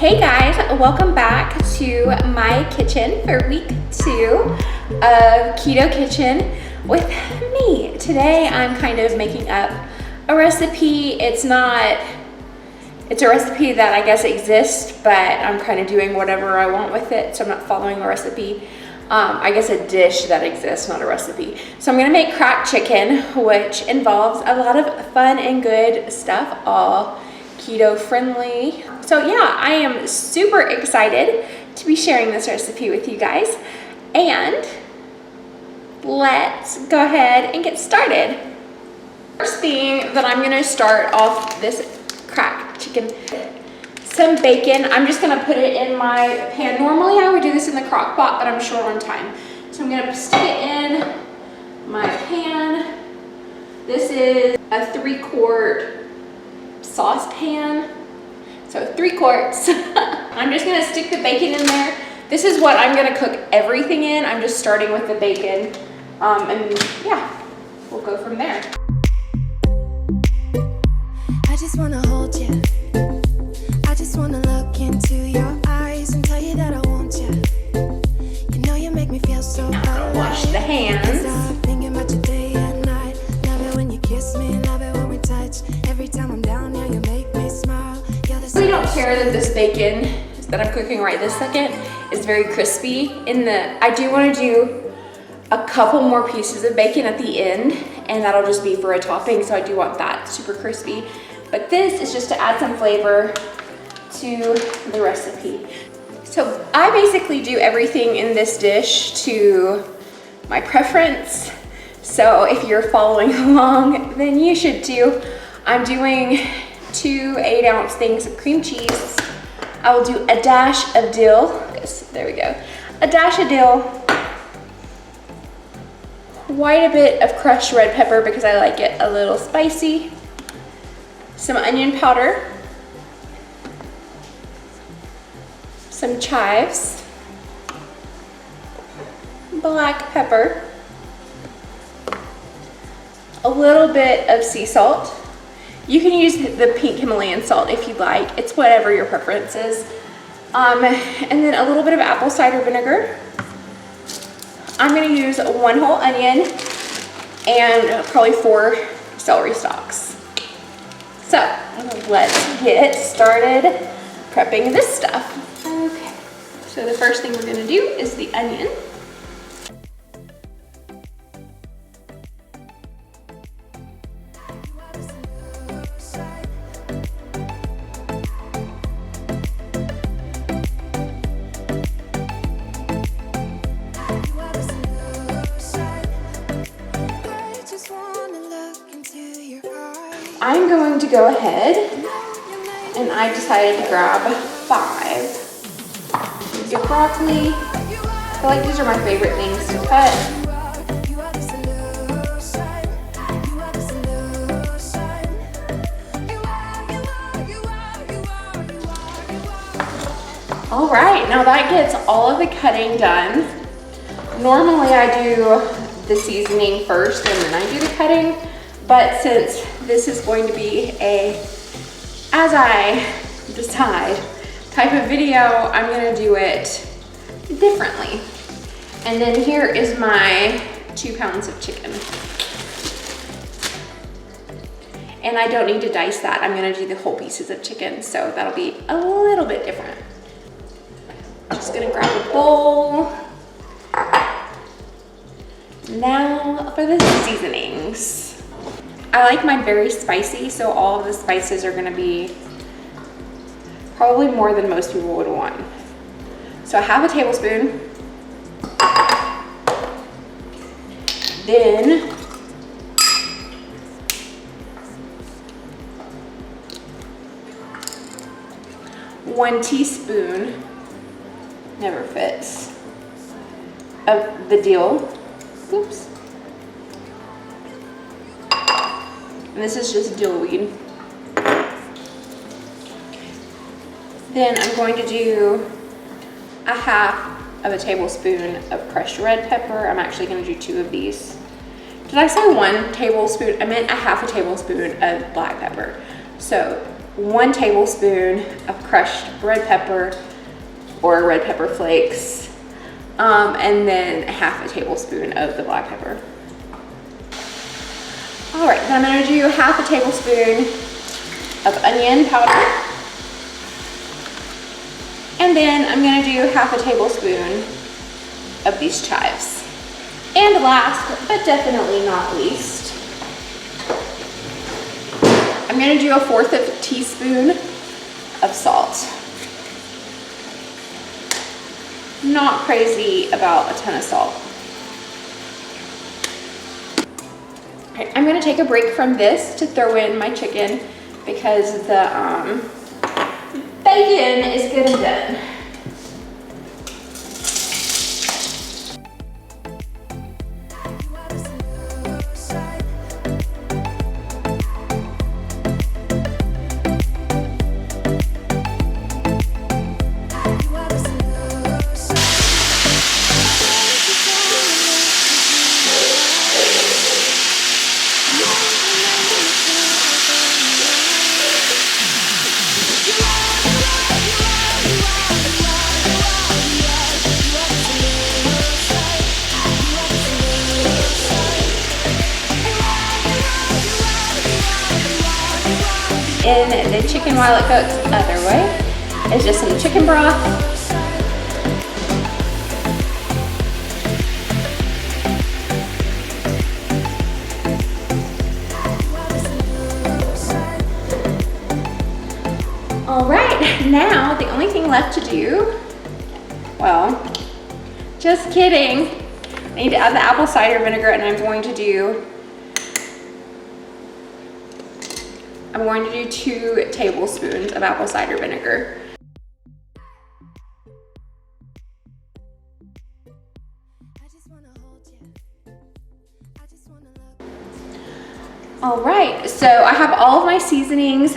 Hey guys, welcome back to my kitchen for week 2 of Keto Kitchen with me. Today I'm kind of making up a recipe. It's a recipe that I guess exists, but I'm kind of doing whatever I want with it, so I'm not following a recipe. I guess a dish that exists, not a recipe. So I'm gonna make cracked chicken, which involves a lot of fun and good stuff, all keto friendly. So yeah, I am super excited to be sharing this recipe with you guys. And let's go ahead and get started. First thing that I'm gonna start off this cracked chicken, some bacon. I'm just gonna put it in my pan. Normally I would do this in the crock pot, but I'm short on time. So I'm gonna stick it in my pan. This is a 3-quart saucepan, so 3 quarts. I'm just gonna stick the bacon in there. This is what I'm gonna cook everything in. I'm just starting with the bacon, and yeah, we'll go from there. I just wanna hold you. I just wanna look into your eyes and tell you that I want you. You know you make me feel so Now I'm gonna wash the hands. Thinking about your day and night. Love it when you kiss me, love it when we touch. Every time I'm down here, you make me smile. We don't care that this bacon that I'm cooking right this second is very crispy. I do want to do a couple more pieces of bacon at the end, and that'll just be for a topping, so I do want that super crispy. But this is just to add some flavor to the recipe. So I basically do everything in this dish to my preference. So if you're following along, then you should too. I'm doing 2 8-ounce things of cream cheese. I will do a dash of dill. There we go. A dash of dill. Quite a bit of crushed red pepper because I like it a little spicy. Some onion powder. Some chives. Black pepper. A little bit of sea salt. You can use the pink Himalayan salt if you'd like. It's whatever your preference is. And then a little bit of apple cider vinegar. I'm gonna use 1 whole onion and probably 4 celery stalks. So let's get started prepping this stuff. Okay, so the first thing we're gonna do is the onion. I'm going to go ahead and I decided to grab 5. These are broccoli. I feel like these are my favorite things to cut. All right, now that gets all of the cutting done. Normally I do the seasoning first and then I do the cutting. But since this is going to be a as I decide type of video, I'm gonna do it differently. And then here is my 2 pounds of chicken. And I don't need to dice that. I'm gonna do the whole pieces of chicken, so that'll be a little bit different. Just gonna grab a bowl. Now for the seasonings. I like mine very spicy, so all of the spices are gonna be probably more than most people would want. So a half a tablespoon. Then one teaspoon, never fits, of the dill. Oops. And this is just dill weed. Then I'm going to do a half of a tablespoon of crushed red pepper. I'm actually going to do 2 of these. Did I say 1 tablespoon? I meant a half a tablespoon of black pepper. So 1 tablespoon of crushed red pepper or red pepper flakes, and then 1/2 tablespoon of the black pepper. All right, then I'm gonna do 1/2 tablespoon of onion powder. And then I'm gonna do 1/2 tablespoon of these chives. And last, but definitely not least, I'm gonna do 1/4 of a teaspoon of salt. Not crazy about a ton of salt. Okay, I'm gonna take a break from this to throw in my chicken because the bacon is good and done. In the chicken while it cooks, other way, is just some chicken broth. All right, now the only thing left to do, well, just kidding. I need to add the apple cider vinegar, and I'm going to do 2 tablespoons of apple cider vinegar. All right, so I have all of my seasonings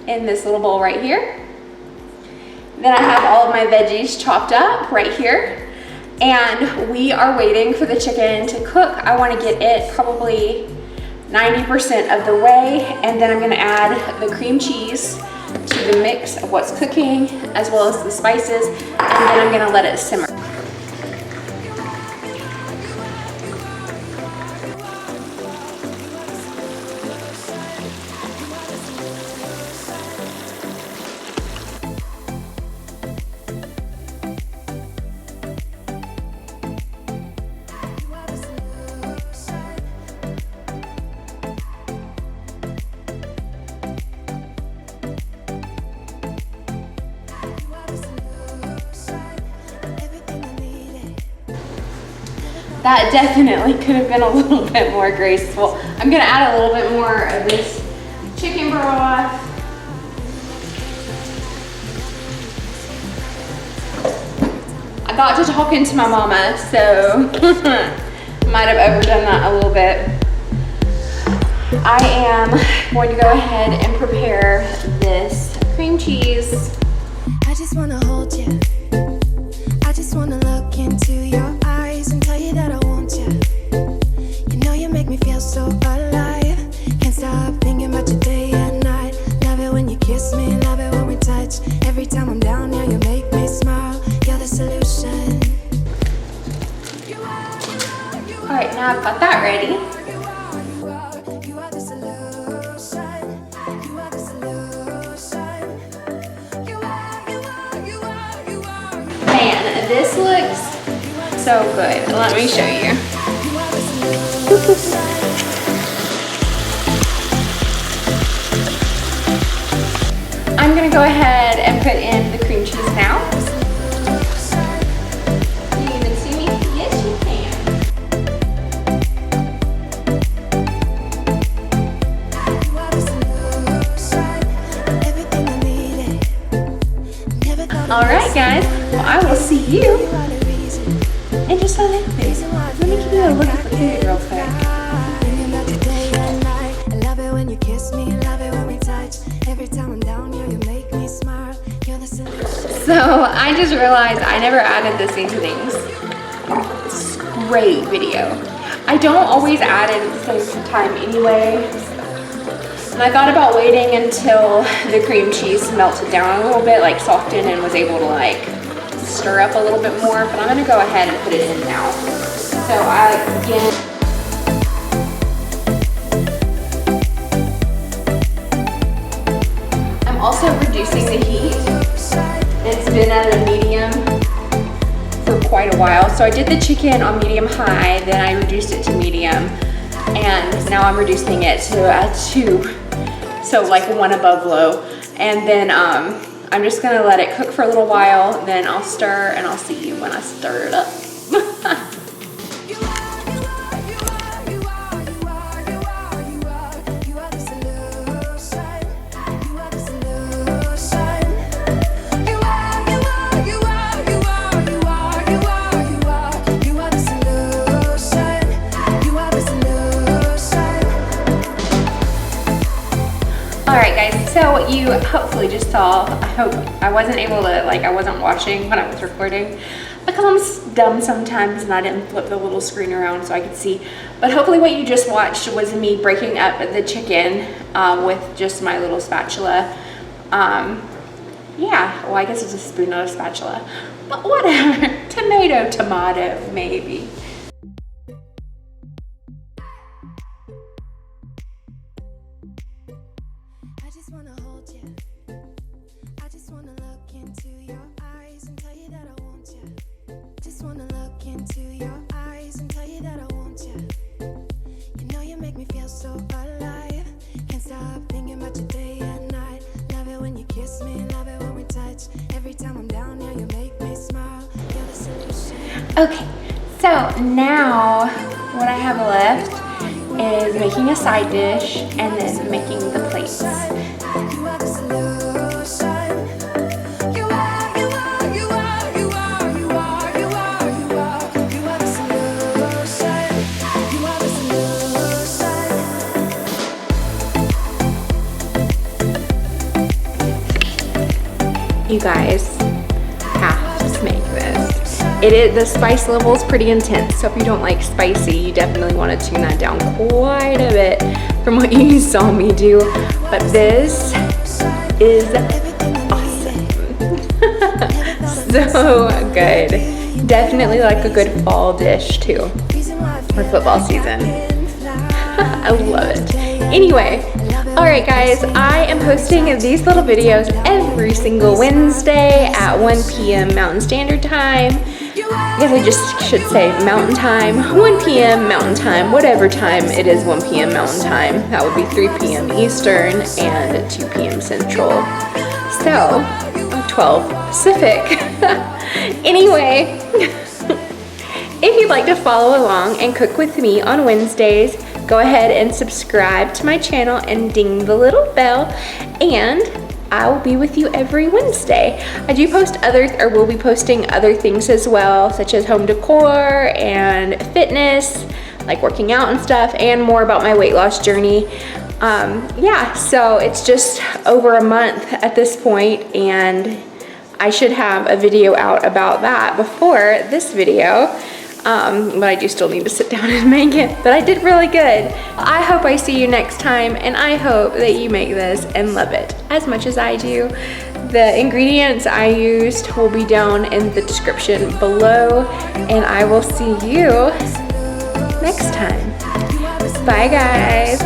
in this little bowl right here. Then I have all of my veggies chopped up right here. And we are waiting for the chicken to cook. I want to get it probably 90% of the way, and then I'm gonna add the cream cheese to the mix of what's cooking, as well as the spices, and then I'm gonna let it simmer. That definitely could have been a little bit more graceful. I'm gonna add a little bit more of this chicken broth. I got to talking to my mama, so might have overdone that a little bit. I am going to go ahead and prepare this cream cheese. I just wanna hold you. I just wanna look into your eyes and tell you that I want you. You know you make me feel so alive. Can't stop thinking about you day and night. Love it when you kiss me, love it when we touch. Every time I'm down here, you make me smile. You're the solution. All right, now I've got that ready. You are the solution. You are the solution. You are. Man, this looks so good. Let me show you. I'm gonna go ahead and put in the cream cheese now. Can you even see me? Yes, you can. All right, guys. Well, I will see you in just a little bit. Let me give you a look at the food real quick. So I just realized I never added the seasonings. It's a great video. I don't always add it at the same time anyway. And I thought about waiting until the cream cheese melted down a little bit, like softened, and was able to like stir up a little bit more, but I'm gonna go ahead and put it in now. So I'm also reducing the heat. It's been at a medium for quite a while. So I did the chicken on medium high, then I reduced it to medium, and now I'm reducing it to a 2. So like 1 above low. And then I'm just gonna let it cook for a little while, then I'll stir and I'll see you when I stir it up. Alright guys, so what you hopefully just saw, I hope I wasn't able to, like I wasn't watching when I was recording because I'm dumb sometimes and I didn't flip the little screen around so I could see. But hopefully what you just watched was me breaking up the chicken with just my little spatula. Yeah, well I guess it's a spoon, not a spatula. But whatever, tomato, maybe. I just wanna hold you. I just wanna look into your eyes and tell you that I want you. Just wanna look into your eyes and tell you that I want you. You know you make me feel so alive. Can't stop thinking about you day and night. Love it when you kiss me, love it when we touch. Every time I'm down here, you make me smile. You're the solution. Okay, so now what I have left is making a side dish and then making the plates. You are the solution. You are the solution. You are the solution. You guys have to make this. The spice level is pretty intense, so if you don't like spicy, you definitely want to tune that down quite a bit from what you saw me do. But this is awesome. So good. Definitely like a good fall dish too for football season. I love it. Anyway, alright guys, I am posting these little videos every single Wednesday at 1 p.m. Mountain Standard Time. I guess I just should say Mountain Time, 1 p.m. Mountain Time, whatever time it is 1 p.m. Mountain Time. That would be 3 p.m. Eastern and 2 p.m. Central. So, 12 Pacific. Anyway, if you'd like to follow along and cook with me on Wednesdays, go ahead and subscribe to my channel and ding the little bell, and I will be with you every Wednesday. I do post will be posting other things as well, such as home decor and fitness, like working out and stuff, and more about my weight loss journey. Yeah, so it's just over a month at this point, and I should have a video out about that before this video. But I do still need to sit down and make it, but I did really good. I hope I see you next time, and I hope that you make this and love it as much as I do. The ingredients I used will be down in the description below, and I will see you next time. Bye guys.